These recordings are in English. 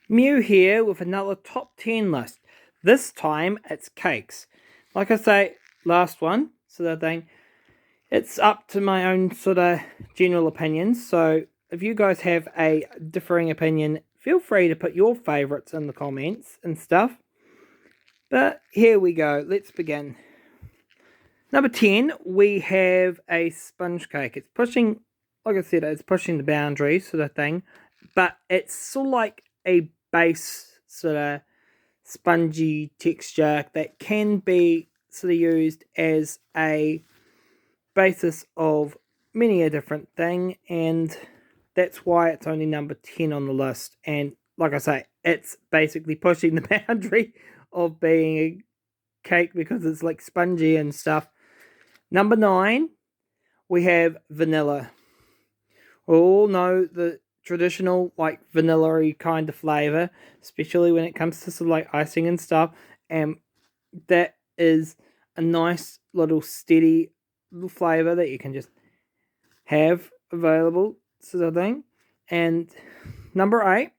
Mew here with another top 10 list. This time it's cakes. Like I say, last one sort of thing. It's up to my own sort of general opinions. So if you guys have a differing opinion, feel free to put your favourites in the comments and stuff. But here we go. Let's begin. Number 10, we have a sponge cake. It's pushing, like I said, it's pushing the boundaries sort of thing. But it's sort of like a base sort of spongy texture that can be sort of used as a basis of many a different thing, and that's why it's only number 10 on the list. And like I say, it's basically pushing the boundary of being a cake because it's like spongy and stuff. Number 9, we have vanilla. We all know the traditional like vanilla-y kind of flavour, especially when it comes to sort of like icing and stuff, and that is a nice little steady little flavour that you can just have available sort of thing. And number 8,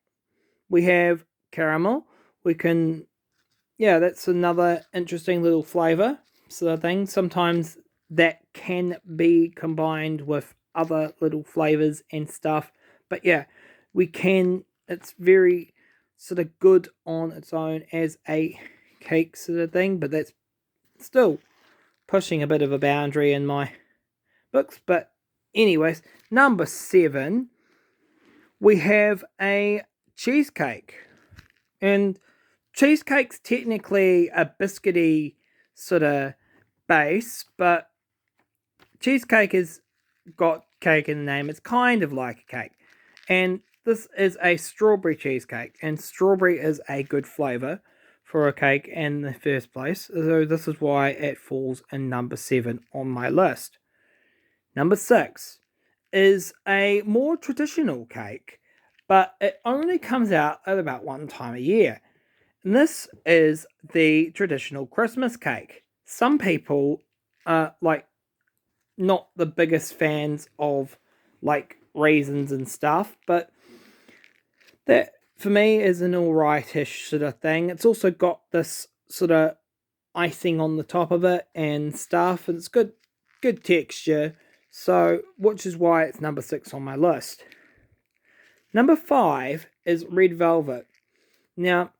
we have caramel. That's another interesting little flavour sort of thing. Sometimes that can be combined with other little flavors and stuff, but it's very sort of good on its own as a cake sort of thing, but that's still pushing a bit of a boundary in my books. But anyways, number 7, we have a cheesecake. And cheesecake's technically a biscuity sort of base, but cheesecake has got cake in the name. It's kind of like a cake. And this is a strawberry cheesecake, and strawberry is a good flavour for a cake in the first place. So this is why it falls in number 7 on my list. Number 6 is a more traditional cake, but it only comes out at about one time a year. And this is the traditional Christmas cake. Some people are like not the biggest fans of like raisins and stuff, but that for me is an alrightish sort of thing. It's also got this sort of icing on the top of it and stuff, and it's good texture. So, which is why it's number 6 on my list. Number 5 is red velvet. Now,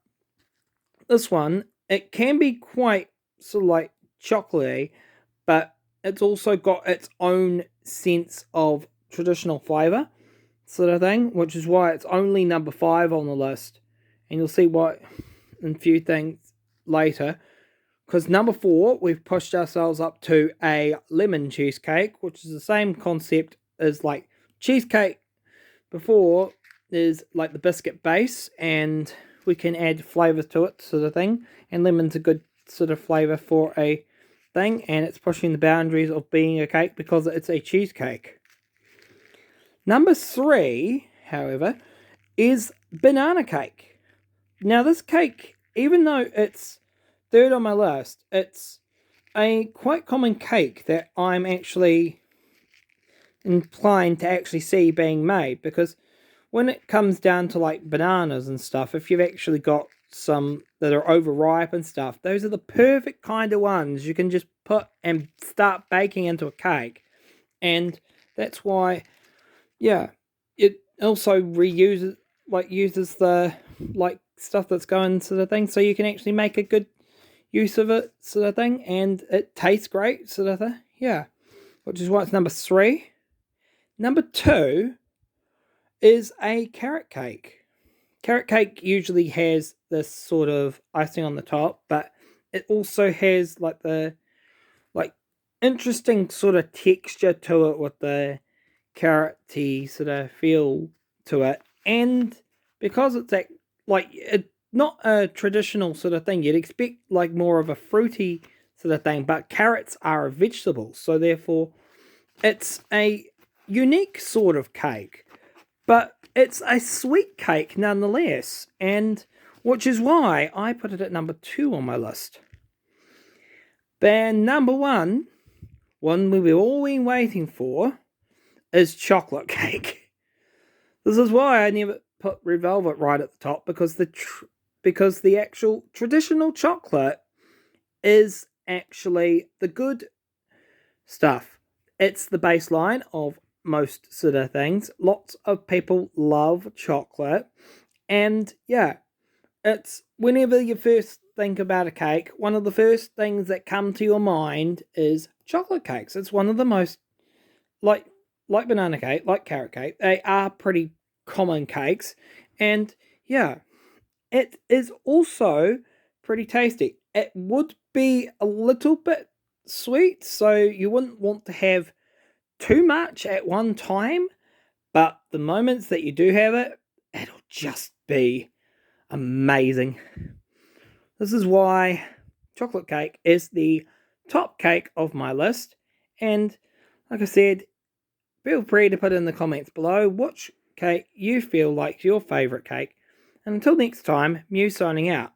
this one, it can be quite sort of like chocolatey, but it's also got its own sense of traditional flavour sort of thing, which is why it's only number 5 on the list. And you'll see why in a few things later. Because number 4, we've pushed ourselves up to a lemon cheesecake, which is the same concept as like cheesecake before is like the biscuit base, and we can add flavour to it sort of thing. And lemon's a good sort of flavour for a thing, and it's pushing the boundaries of being a cake because it's a cheesecake. Number 3, however, is banana cake. Now this cake, even though it's 3rd on my list, it's a quite common cake that I'm actually inclined to actually see being made, because when it comes down to like bananas and stuff, if you've actually got some that are overripe and stuff, those are the perfect kind of ones you can just put and start baking into a cake. And that's why, it also uses the like stuff that's going sort of thing, so you can actually make a good use of it sort of thing, and it tastes great sort of thing. Which is why it's number 3. Number 2 is a carrot cake. Carrot cake usually has this sort of icing on the top, but it also has like the interesting sort of texture to it with the carroty sort of feel to it. And because it's not a traditional sort of thing, you'd expect like more of a fruity sort of thing, but carrots are a vegetable, so therefore it's a unique sort of cake, but it's a sweet cake nonetheless, and which is why I put it at number 2 on my list. Then number 1, one we've all been waiting for, is chocolate cake. This is why I never put red velvet right at the top because the actual traditional chocolate is actually the good stuff. It's the baseline of most sort of things. Lots of people love chocolate, and yeah, it's whenever you first think about a cake, one of the first things that come to your mind is chocolate cakes. It's one of the most like banana cake, like carrot cake. They are pretty common cakes, and yeah, it is also pretty tasty. It would be a little bit sweet, so you wouldn't want to have too much at one time, but the moments that you do have it, it'll just be amazing. This is why chocolate cake is the top cake of my list. And like I said, feel free to put in the comments below which cake you feel like your favourite cake. And until next time, Mew signing out.